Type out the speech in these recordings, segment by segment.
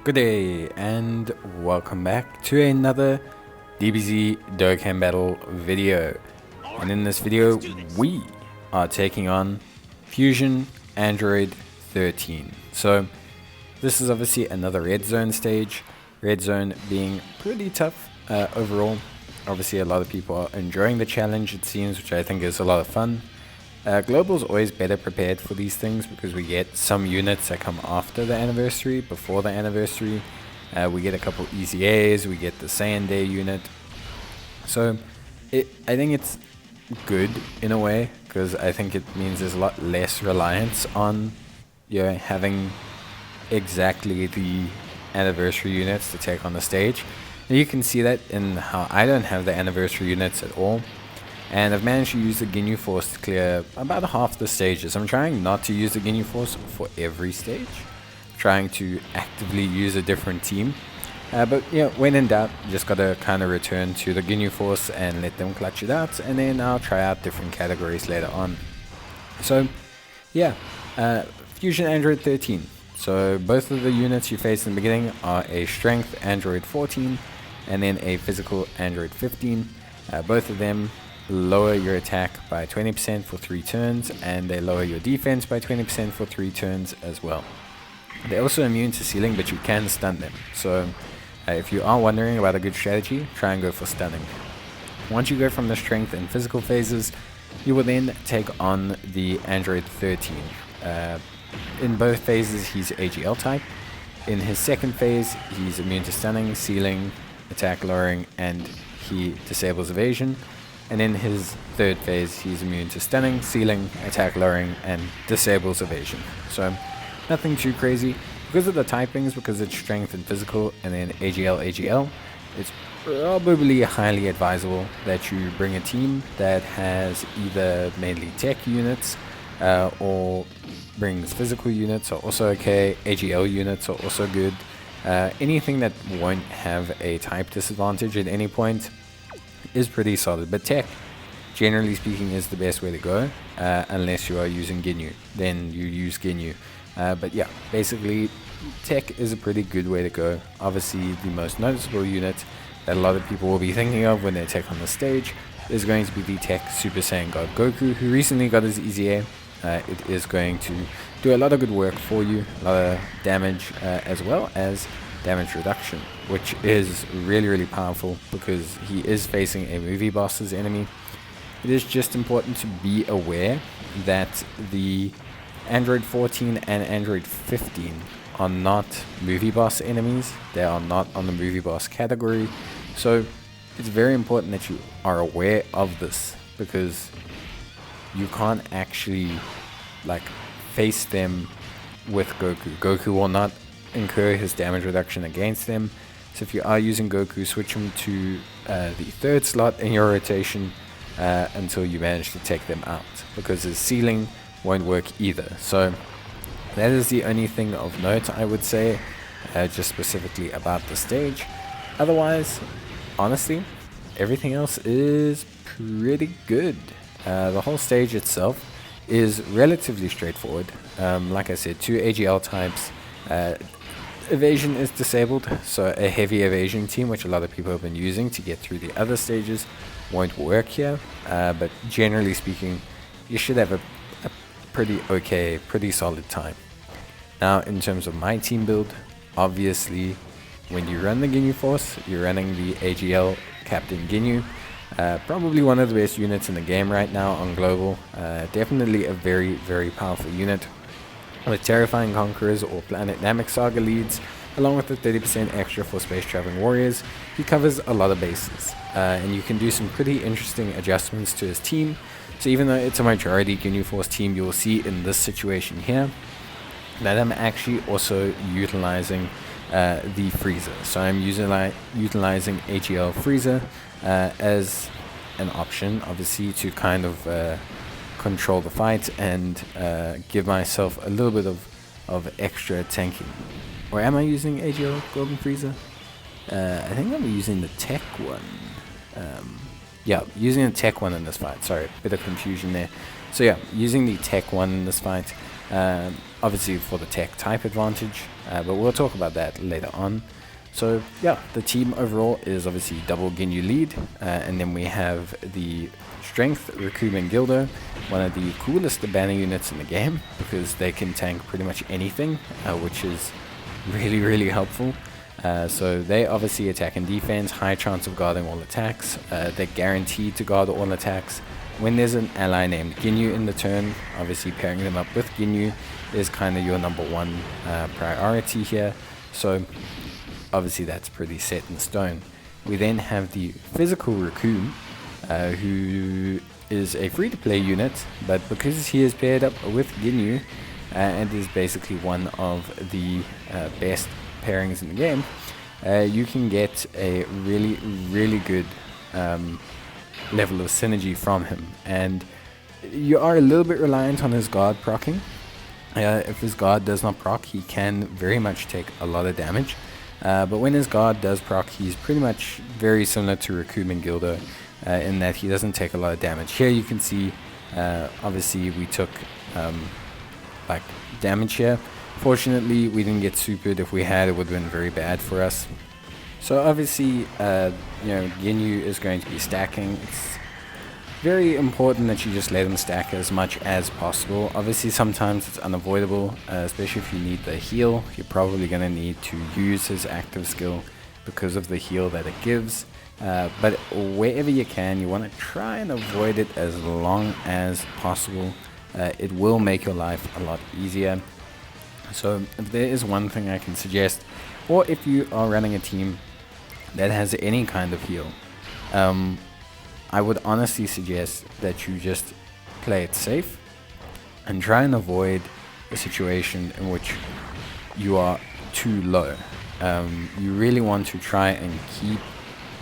Good day and welcome back to another Dbz Dokkan battle video. And in this video we are taking on Fusion Android 13. So this is obviously another red zone stage. Red zone being pretty tough overall. Obviously a lot of people are enjoying the challenge, it seems, which I think is a lot of fun. Global's always better prepared for these things because we get some units that come after the anniversary, before the anniversary. We get a couple EZAs, we get the Saiyan Day unit. So I think it's good in a way because I think it means there's a lot less reliance on having exactly the anniversary units to take on the stage. And you can see that in how I don't have the anniversary units at all. And I've managed to use the Ginyu Force to clear about half the stages. I'm trying not to use the Ginyu Force for every stage. I'm trying to actively use a different team. But when in doubt, just gotta kind of return to the Ginyu Force and let them clutch it out. And then I'll try out different categories later on. So, Fusion Android 13. So both of the units you face in the beginning are a Strength Android 14 and then a Physical Android 15. Both of them lower your attack by 20% for 3 turns, and they lower your defense by 20% for 3 turns as well. They're also immune to sealing, but you can stun them. So if you are wondering about a good strategy, try and go for stunning. Once you go from the strength and physical phases, you will then take on the Android 13. In both phases, he's AGL type. In his second phase, he's immune to stunning, sealing, attack lowering, and he disables evasion. And in his third phase, he's immune to stunning, sealing, attack lowering, and disables evasion. So nothing too crazy. Because of the typings, because it's strength and physical, and then AGL, it's probably highly advisable that you bring a team that has either mainly tech units or brings physical units are also okay. AGL units are also good. Anything that won't have a type disadvantage at any point is pretty solid, but tech, generally speaking, is the best way to go, unless you are using Ginyu. Then you use Ginyu. But yeah, basically, tech is a pretty good way to go. Obviously, the most noticeable unit that a lot of people will be thinking of when they take on the stage is going to be the Tech Super Saiyan God Goku, who recently got his EZA. It is going to do a lot of good work for you, a lot of damage, as well as damage reduction, which is really powerful because he is facing a movie boss as enemy. It is just important to be aware that the Android 14 and Android 15 are not movie boss enemies. They are not on the movie boss category. So it's very important that you are aware of this because you can't actually face them with Goku. Goku will not incur his damage reduction against them. So if you are using Goku, switch him to the third slot in your rotation until you manage to take them out, because his sealing won't work either. So that is the only thing of note, I would say, just specifically about the stage. Otherwise, honestly, everything else is pretty good. The whole stage itself is relatively straightforward. Like I said, 2 AGL types. Evasion is disabled, so a heavy evasion team, which a lot of people have been using to get through the other stages, won't work here. But generally speaking, you should have a pretty solid time. Now, in terms of my team build, obviously, when you run the Ginyu Force, you're running the AGL Captain Ginyu. Probably one of the best units in the game right now on Global. Definitely a very powerful unit. With Terrifying Conquerors or Planet Namek Saga leads, along with the 30% extra for Space Traveling Warriors, he covers a lot of bases. And you can do some pretty interesting adjustments to his team. So even though it's a majority Ginyu Force team, you will see in this situation here that I'm actually also utilizing the Freezer. So I'm utilizing AGL Freezer as an option, obviously, to kind of control the fight and give myself a little bit of extra tanking. Or am I using AGL Golden Freezer? I think I'm using the tech one. Yeah, using the tech one in this fight. Sorry, bit of confusion there. So yeah, using the tech one in this fight. obviously for the tech type advantage, but we'll talk about that later on. So yeah, the team overall is obviously double Ginyu lead, and then we have the strength Raccoon and Gildo, one of the coolest banner units in the game because they can tank pretty much anything, which is really helpful. So they obviously attack and defense, high chance of guarding all attacks. They're guaranteed to guard all attacks. When there's an ally named Ginyu in the turn, obviously pairing them up with Ginyu is kind of your number one priority here. So obviously that's pretty set in stone. We then have the physical Raccoon, who is a free-to-play unit, but because he is paired up with Ginyu and is basically one of the best pairings in the game, you can get a really good level of synergy from him, and you are a little bit reliant on his guard proccing. If his guard does not proc, he can very much take a lot of damage, but when his guard does proc, he's pretty much very similar to Raccoon and Gildo in that he doesn't take a lot of damage. Here you can see obviously we took like damage here. Fortunately we didn't get supered. If we had, it would have been very bad for us. So obviously Ginyu is going to be stacking. It's very important that you just let him stack as much as possible. Obviously sometimes it's unavoidable, especially if you need the heal. You're probably going to need to use his active skill because of the heal that it gives, but wherever you can, you want to try and avoid it as long as possible. It will make your life a lot easier. So if there is one thing I can suggest, or if you are running a team that has any kind of heal, I would honestly suggest that you just play it safe and try and avoid a situation in which you are too low. You really want to try and keep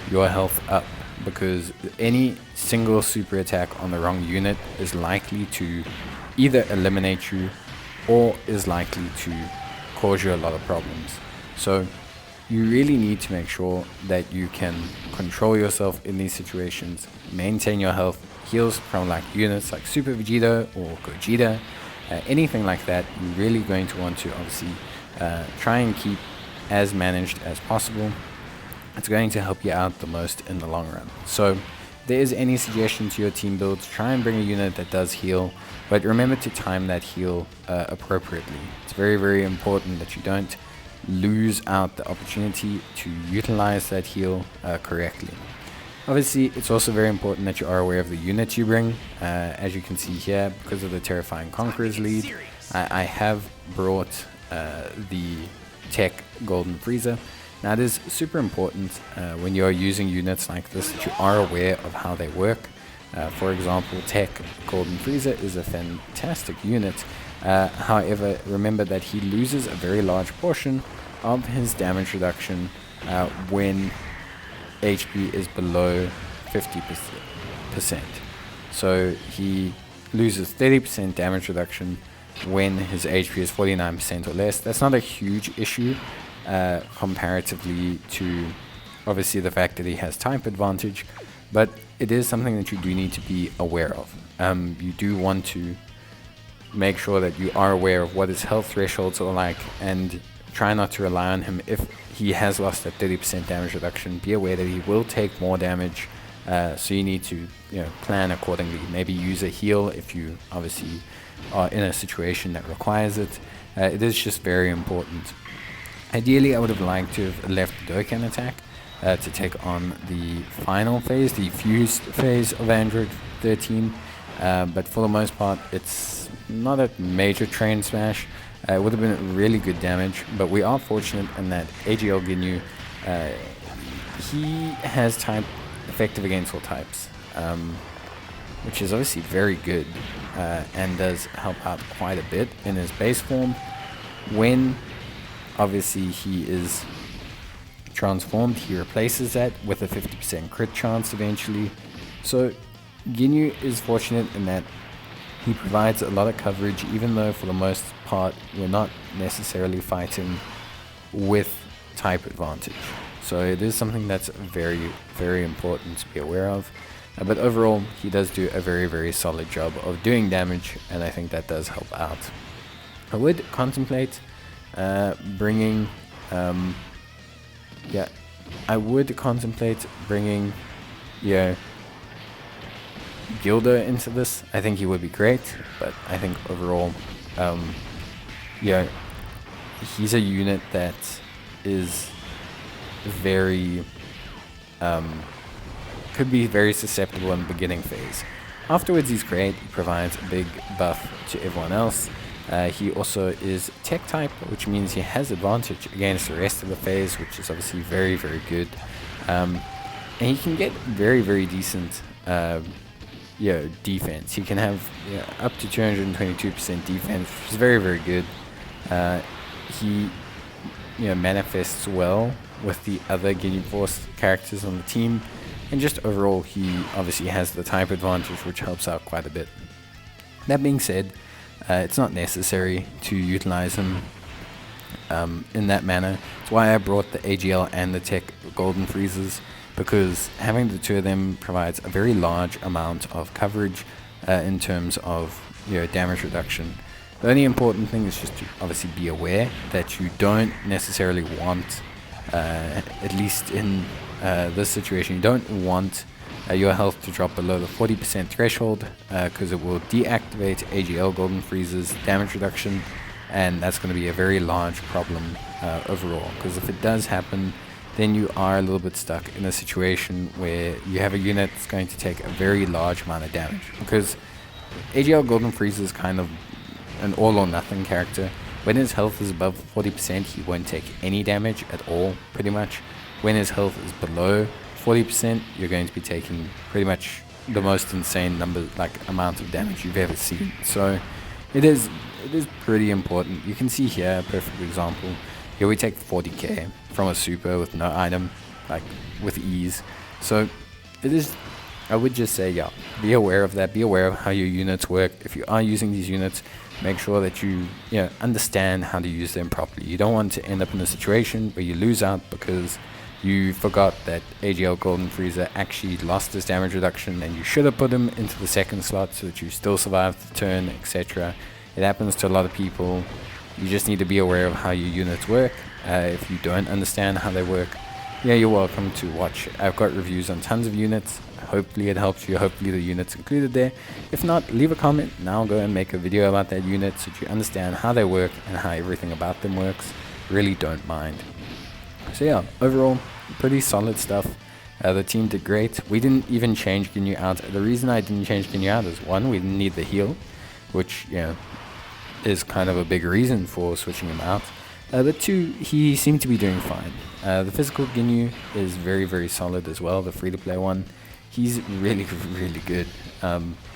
your health up, because any single super attack on the wrong unit is likely to either eliminate you or is likely to cause you a lot of problems. So you really need to make sure that you can control yourself in these situations, maintain your health. Heals from like units like Super Vegeta or Gogeta, anything like that, you're really going to want to obviously try and keep as managed as possible. It's going to help you out the most in the long run. So if there is any suggestion to your team builds, try and bring a unit that does heal, but remember to time that heal appropriately. It's very important that you don't lose out the opportunity to utilize that heal correctly. Obviously, it's also very important that you are aware of the units you bring. As you can see here, because of the Terrifying Conquerors lead, I have brought the Tech Golden Frieza. Now it is super important when you are using units like this that you are aware of how they work. For example, Tech Golden Frieza is a fantastic unit. However, remember that he loses a very large portion of his damage reduction when HP is below 50%. So he loses 30% damage reduction when his HP is 49% or less. That's not a huge issue comparatively to obviously the fact that he has type advantage, but it is something that you do need to be aware of. You do want to make sure that you are aware of what his health thresholds are like and try not to rely on him. If he has lost that 30% damage reduction, be aware that he will take more damage, so you need to plan accordingly. Maybe use a heal if you obviously are in a situation that requires it. It is just very important. Ideally, I would have liked to have left the Dokkan attack to take on the final phase, the fused phase of Android 13, but for the most part it's not a major train smash. It would have been really good damage, but we are fortunate in that AGL Ginyu, he has type effective against all types, which is obviously very good and does help out quite a bit in his base form. When obviously he is transformed, he replaces that with a 50% crit chance eventually. So Ginyu is fortunate in that he provides a lot of coverage, even though for the most part we're not necessarily fighting with type advantage. So it is something that's very important to be aware of. But overall, he does do a very solid job of doing damage, and I think that does help out. I would contemplate bringing Gildo into this. I think he would be great, but I think overall, he's a unit that is very, could be very susceptible in the beginning phase. Afterwards, he's great. He provides a big buff to everyone else. He also is tech type, which means he has advantage against the rest of the phase, which is obviously very, very good. And he can get very, very decent defense. He can have up to 222% defense, which is very, very good. He manifests well with the other Ginyu Force characters on the team, and just overall he obviously has the type advantage, which helps out quite a bit. That being said, it's not necessary to utilize him in that manner. That's why I brought the AGL and the Tech Golden Freezes, because having the two of them provides a very large amount of coverage in terms of damage reduction. The only important thing is just to obviously be aware that you don't necessarily want, at least in this situation, you don't want your health to drop below the 40% threshold, because it will deactivate AGL Golden Freeze's damage reduction, and that's going to be a very large problem overall, because if it does happen, then you are a little bit stuck in a situation where you have a unit that's going to take a very large amount of damage, because AGL Golden Freeze is kind of an all or nothing character. When his health is above 40%, he won't take any damage at all, pretty much. When his health is below 40%, you're going to be taking pretty much the most insane amount of damage you've ever seen. So it is pretty important. You can see here a perfect example. Here we take 40k from a super with no item, with ease. So it is, I would just say, be aware of that. Be aware of how your units work. If you are using these units, make sure that you understand how to use them properly. You don't want to end up in a situation where you lose out because you forgot that AGL Golden Freezer actually lost his damage reduction, and you should have put him into the second slot so that you still survived the turn, etc. It happens to a lot of people. You just need to be aware of how your units work. If you don't understand how they work, you're welcome to watch. I've got reviews on tons of units. Hopefully it helps you. Hopefully the unit's included there. If not, leave a comment and I'll go and make a video about that unit so that you understand how they work and how everything about them works. Really don't mind. So overall, pretty solid stuff. The team did great. We didn't even change Ginyu out. The reason I didn't change Ginyu out is, one, we didn't need the heal, which is kind of a big reason for switching him out. But two, he seemed to be doing fine. The physical Ginyu is very, very solid as well, the free-to-play one. He's really, really good,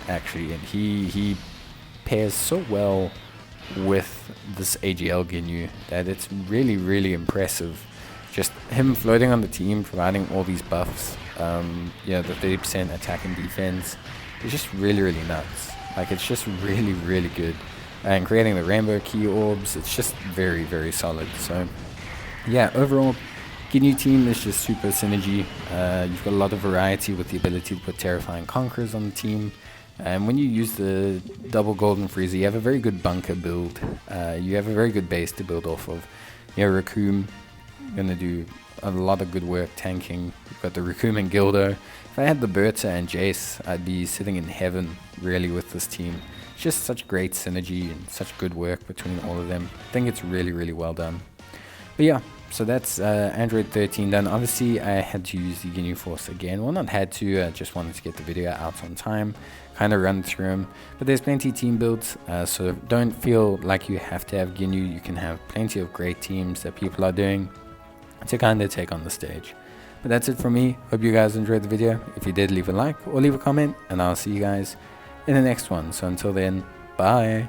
actually, and he pairs so well with this AGL Ginyu that it's really, really impressive. Just him floating on the team, providing all these buffs, the 30% attack and defense, is just really, really nuts. It's just really, really good. And creating the rainbow key orbs, it's just very, very solid. So overall, Ginyu team is just super synergy. You've got a lot of variety with the ability to put Terrifying Conquerors on the team. And when you use the double Golden Freezer, you have a very good bunker build. You have a very good base to build off of. Raccoon, going to do a lot of good work tanking. You've got the Raccoon and Gildo. If I had the Berta and Jace, I'd be sitting in heaven, really, with this team. It's just such great synergy and such good work between all of them. I think it's really, really well done. But so that's Android 13 done. Obviously, I had to use the Ginyu Force again. Well, not had to, I just wanted to get the video out on time, kind of run through them. But there's plenty of team builds, so don't feel like you have to have Ginyu. You can have plenty of great teams that people are doing to kind of take on the stage. But that's it from me. Hope you guys enjoyed the video. If you did, leave a like or leave a comment, and I'll see you guys in the next one. So until then, bye.